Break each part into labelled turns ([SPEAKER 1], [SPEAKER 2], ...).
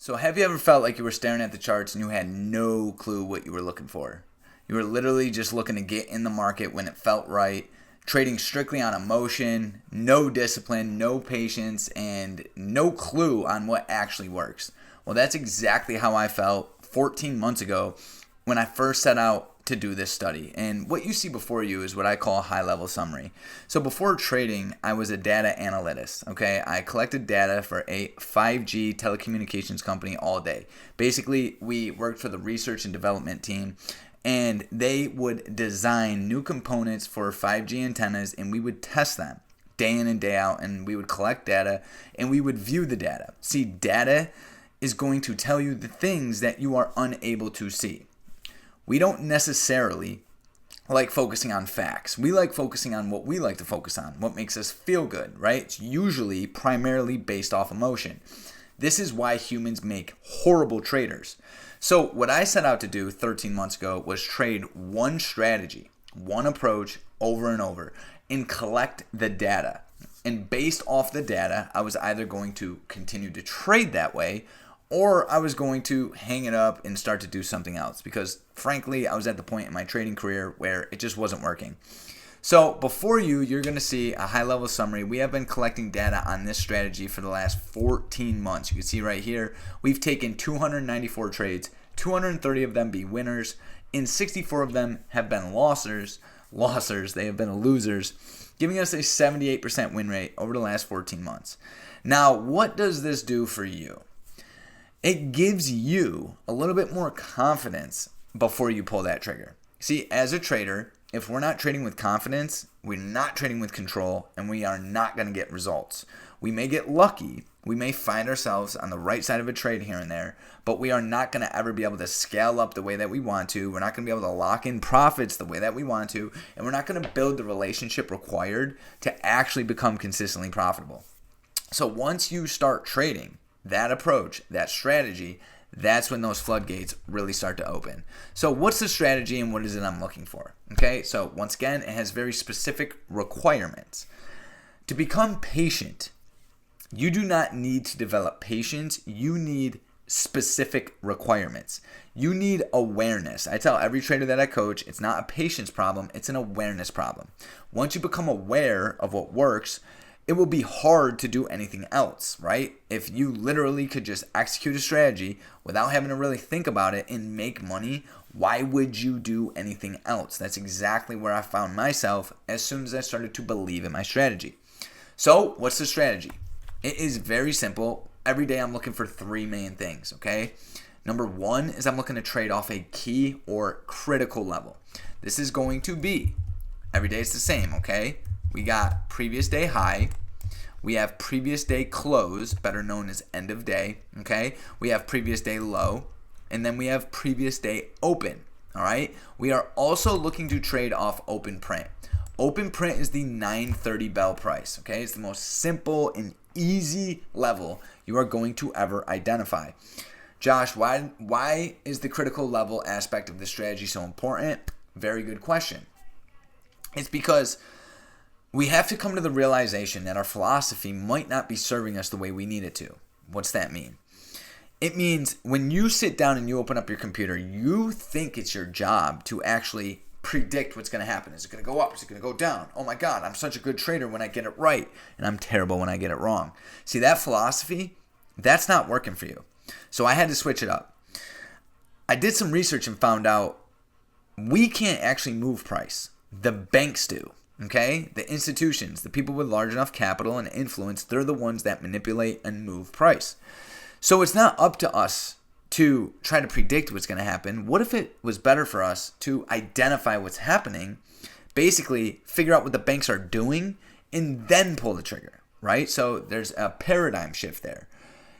[SPEAKER 1] So have you ever felt like you were staring at the charts and you had no clue what you were looking for? You were literally just looking to get in the market when it felt right, trading strictly on emotion, no discipline, no patience, and no clue on what actually works. Well, that's exactly how I felt 14 months ago when I first set out to do this study. And what you see before you is what I call a high-level summary. So before trading, I was a data analyst, okay? I collected data for a 5G telecommunications company all day. Basically, we worked for the research and development team, and they would design new components for 5G antennas, and we would test them day in and day out, and we would collect data, and we would view the data. See, data is going to tell you the things that you are unable to see. We don't necessarily like focusing on facts. We like focusing on what we like to focus on, what makes us feel good, right? It's usually primarily based off emotion. This is why humans make horrible traders. So what I set out to do 13 months ago was trade one strategy, one approach over and over, and collect the data. And based off the data, I was either going to continue to trade that way, or I was going to hang it up and start to do something else because, frankly, I was at the point in my trading career where it just wasn't working. So before you're going to see a high-level summary. We have been collecting data on this strategy for the last 14 months. You can see right here, we've taken 294 trades, 230 of them be winners, and 64 of them have been losers. They have been losers, giving us a 78% win rate over the last 14 months. Now, what does this do for you? It gives you a little bit more confidence before you pull that trigger. See, as a trader, if we're not trading with confidence, we're not trading with control, and we are not going to get results. We may get lucky. We may find ourselves on the right side of a trade here and there, but we are not going to ever be able to scale up the way that we want to. We're not going to be able to lock in profits the way that we want to, and we're not going to build the relationship required to actually become consistently profitable. So once you start trading that approach, that strategy, that's when those floodgates really start to open. So what's the strategy and what is it I'm looking for? Okay, so once again, it has very specific requirements. To become patient, you do not need to develop patience. You need specific requirements. You need awareness. I tell every trader that I coach, it's not a patience problem, it's an awareness problem. Once you become aware of what works, it will be hard to do anything else, right? If you literally could just execute a strategy without having to really think about it and make money, why would you do anything else? That's exactly where I found myself as soon as I started to believe in my strategy. So what's the strategy? It is very simple. Every day I'm looking for three main things, okay? Number one is I'm looking to trade off a key or critical level. This is going to be, every day it's the same, okay? We got previous day high. We have previous day close, better known as end of day, okay? We have previous day low, and then we have previous day open, all right? We are also looking to trade off open print. Open print is the 930 bell price, okay? It's the most simple and easy level you are going to ever identify. Josh, why is the critical level aspect of the strategy so important? Very good question. It's because we have to come to the realization that our philosophy might not be serving us the way we need it to. What's that mean? It means when you sit down and you open up your computer, you think it's your job to actually predict what's going to happen. Is it going to go up? Is it going to go down? Oh my God, I'm such a good trader when I get it right, and I'm terrible when I get it wrong. See, that philosophy, that's not working for you. So I had to switch it up. I did some research and found out we can't actually move price. The banks do. Okay, the institutions, the people with large enough capital and influence, they're the ones that manipulate and move price. So it's not up to us to try to predict what's going to happen. What if it was better for us to identify what's happening, basically figure out what the banks are doing, and then pull the trigger, right? So there's a paradigm shift there.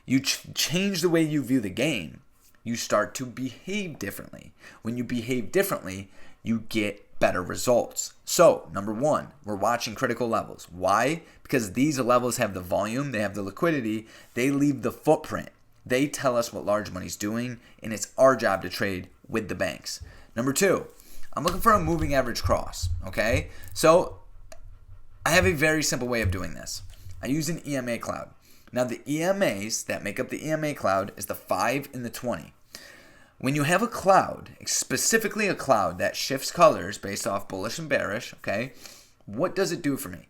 [SPEAKER 1] You change the way you view the game. You start to behave differently. When you behave differently, you get better results. So, number one, we're watching critical levels. Why? Because these levels have the volume, they have the liquidity, they leave the footprint. They tell us what large money's doing, and it's our job to trade with the banks. Number two, I'm looking for a moving average cross, okay? So, I have a very simple way of doing this. I use an EMA cloud. Now the EMAs that make up the EMA cloud is the 5 and the 20. When you have a cloud, specifically a cloud that shifts colors based off bullish and bearish, okay, what does it do for me?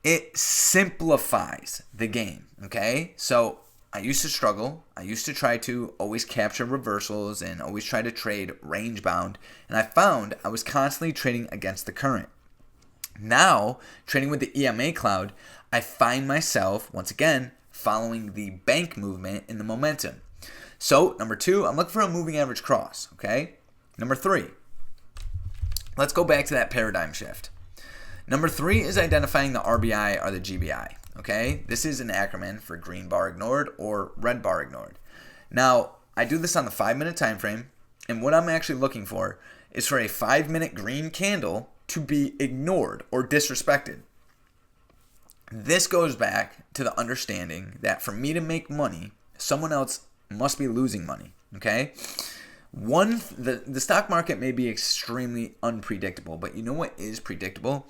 [SPEAKER 1] It simplifies the game, okay? So I used to struggle. I used to try to always capture reversals and always try to trade range bound. And I found I was constantly trading against the current. Now, trading with the EMA cloud, I find myself, once again, following the bank movement in the momentum. So, number 2, I'm looking for a moving average cross, okay? Number 3, let's go back to that paradigm shift. Number 3 is identifying the RBI or the GBI, okay? This is an acronym for green bar ignored or red bar ignored. Now, I do this on the 5-minute time frame, and what I'm actually looking for is for a 5-minute green candle to be ignored or disrespected. This goes back to the understanding that for me to make money, someone else must be losing money, okay? The stock market may be extremely unpredictable, but you know what is predictable?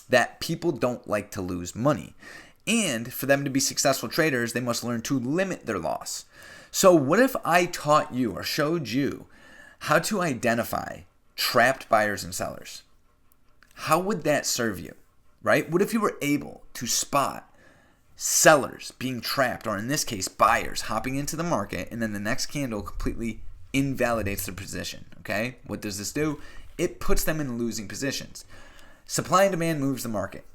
[SPEAKER 1] That people don't like to lose money. And for them to be successful traders, they must learn to limit their loss. So what if I taught you or showed you how to identify trapped buyers and sellers? How would that serve you, right? What if you were able to spot sellers being trapped, or in this case, buyers hopping into the market, and then the next candle completely invalidates their position, okay? What does this do? It puts them in losing positions. Supply and demand moves the market.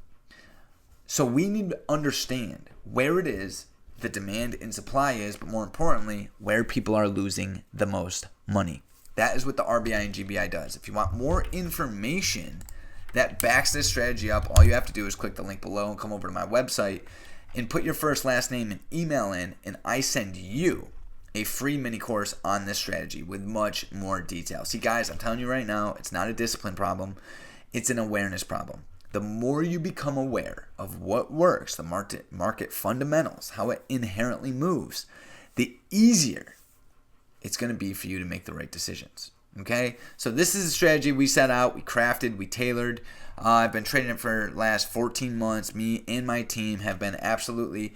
[SPEAKER 1] So we need to understand where it is the demand and supply is, but more importantly, where people are losing the most money. That is what the RBI and GBI does. If you want more information that backs this strategy up, all you have to do is click the link below and come over to my website and put your first, last name, and email in, and I send you a free mini course on this strategy with much more detail. See, guys, I'm telling you right now, it's not a discipline problem. It's an awareness problem. The more you become aware of what works, the market fundamentals, how it inherently moves, the easier it's going to be for you to make the right decisions. Okay? So this is a strategy we set out, we crafted, we tailored. I've been trading it for the last 14 months. Me and my team have been absolutely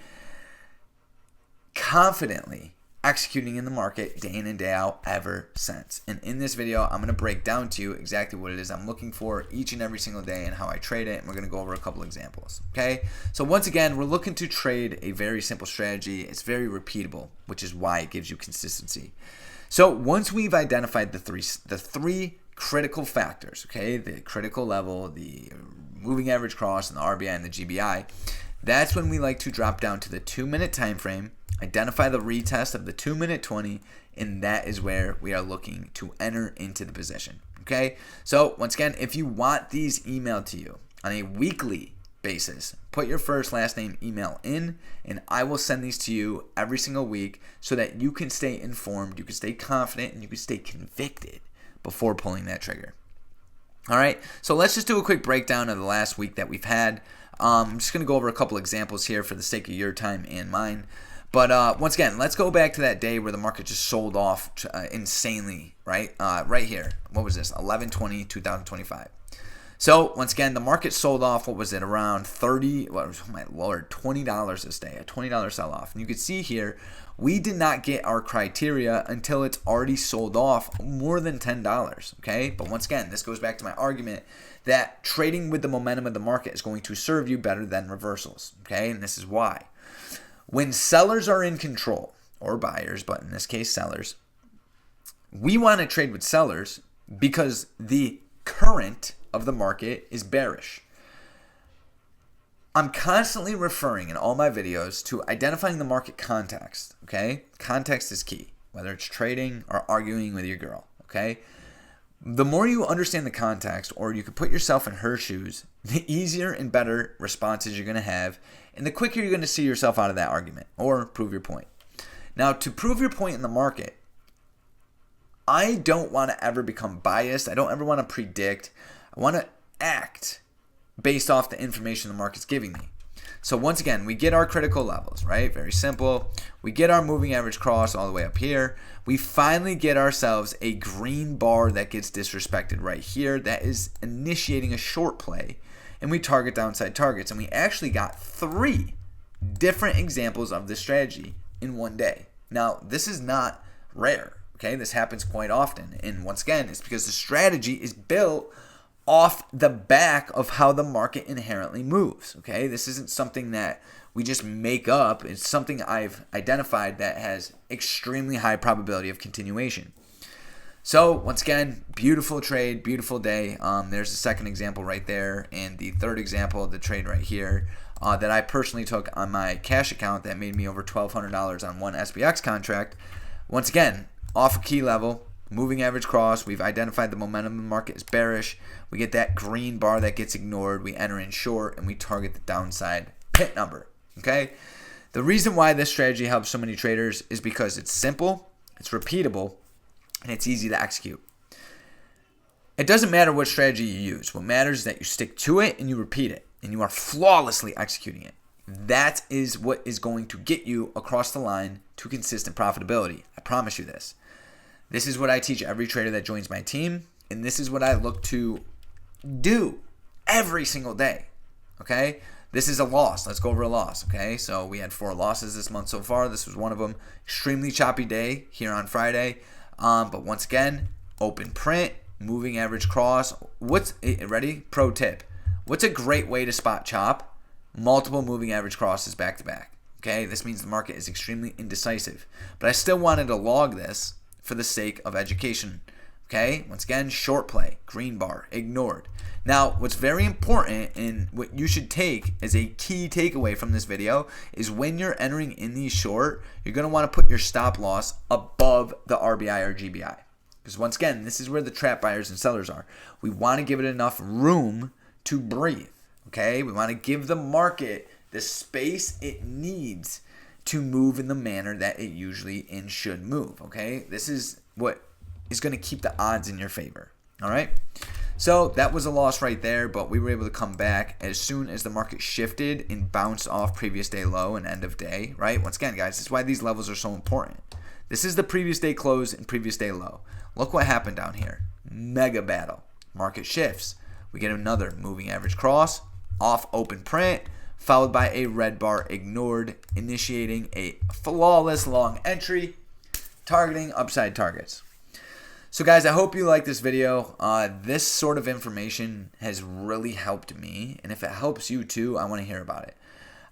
[SPEAKER 1] confidently executing in the market day in and day out ever since. And in this video, I'm going to break down to you exactly what it is I'm looking for each and every single day and how I trade it. And we're going to go over a couple examples. Okay. So once again, we're looking to trade a very simple strategy. It's very repeatable, which is why it gives you consistency. So once we've identified the three critical factors, okay, the critical level, the moving average cross, and the RBI and the GBI, that's when we like to drop down to the 2-minute time frame, identify the retest of the 2-minute 20, and that is where we are looking to enter into the position. Okay, so once again, if you want these emailed to you on a weekly basis, put your first, last name, email in, and I will send these to you every single week so that you can stay informed, you can stay confident, and you can stay convicted before pulling that trigger. All right, so let's just do a quick breakdown of the last week that we've had. I'm just going to go over a couple examples here for the sake of your time and mine. But once again, let's go back to that day where the market just sold off insanely, right? Right here. What was this? 11/20/2025. So once again, the market sold off, what was it, around $20 this day, a $20 sell-off. And you can see here, we did not get our criteria until it's already sold off more than $10, okay? But once again, this goes back to my argument that trading with the momentum of the market is going to serve you better than reversals, okay? And this is why. When sellers are in control, or buyers, but in this case sellers, we want to trade with sellers because the current of the market is bearish. I'm constantly referring in all my videos to identifying the market context, okay? Context is key, whether it's trading or arguing with your girl, okay? The more you understand the context, or you could put yourself in her shoes, the easier and better responses you're going to have, and the quicker you're going to see yourself out of that argument or prove your point. Now, to prove your point in the market, I don't want to ever become biased. I don't ever want to predict. I want to act based off the information the market's giving me. So once again, we get our critical levels, right? Very simple. We get our moving average cross all the way up here. We finally get ourselves a green bar that gets disrespected right here. That is initiating a short play. And we target downside targets. And we actually got 3 different examples of this strategy in one day. Now, this is not rare, okay? This happens quite often. And once again, it's because the strategy is built off the back of how the market inherently moves, okay? This isn't something that we just make up. It's something I've identified that has extremely high probability of continuation. So once again, beautiful trade, beautiful day. There's the second example right there, and the third example, the trade right here, that I personally took on my cash account that made me over $1,200 on one SPX contract. Once again, off a key level, moving average cross. We've identified the momentum in the market is bearish. We get that green bar that gets ignored. We enter in short, and we target the downside pit number. Okay. The reason why this strategy helps so many traders is because it's simple, it's repeatable, and it's easy to execute. It doesn't matter what strategy you use. What matters is that you stick to it and you repeat it, and you are flawlessly executing it. That is what is going to get you across the line to consistent profitability. I promise you this. This is what I teach every trader that joins my team, and this is what I look to do every single day. Okay? This is a loss. Let's go over a loss. Okay? So we had 4 losses this month so far. This was one of them. Extremely choppy day here on Friday. But once again, open print, moving average cross. Ready? Pro tip. What's a great way to spot chop? Multiple moving average crosses back to back. Okay, this means the market is extremely indecisive. But I still wanted to log this for the sake of education. Okay, once again, short play, green bar, ignored. Now, what's very important and what you should take as a key takeaway from this video is when you're entering in these short, you're going to want to put your stop loss above the RBI or GBI. Because once again, this is where the trap buyers and sellers are. We want to give it enough room to breathe. Okay, we want to give the market the space it needs to move in the manner that it usually and should move. Okay, this is what is going to keep the odds in your favor. All right. So that was a loss right there, but we were able to come back as soon as the market shifted and bounced off previous day low and end of day, right? Once again, guys, this is why these levels are so important. This is the previous day close and previous day low. Look what happened down here. Mega battle. Market shifts. We get another moving average cross, off open print, followed by a red bar ignored, initiating a flawless long entry, targeting upside targets. So guys, I hope you like this video. This sort of information has really helped me, and if it helps you too, I want to hear about it.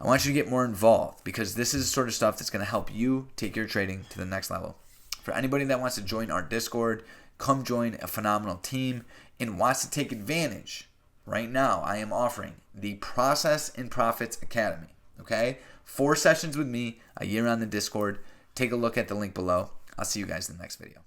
[SPEAKER 1] I want you to get more involved because this is the sort of stuff that's going to help you take your trading to the next level. For anybody that wants to join our Discord, come join a phenomenal team and wants to take advantage, right now I am offering the Process and Profits Academy. Okay? 4 sessions with me, a year on the Discord. Take a look at the link below. I'll see you guys in the next video.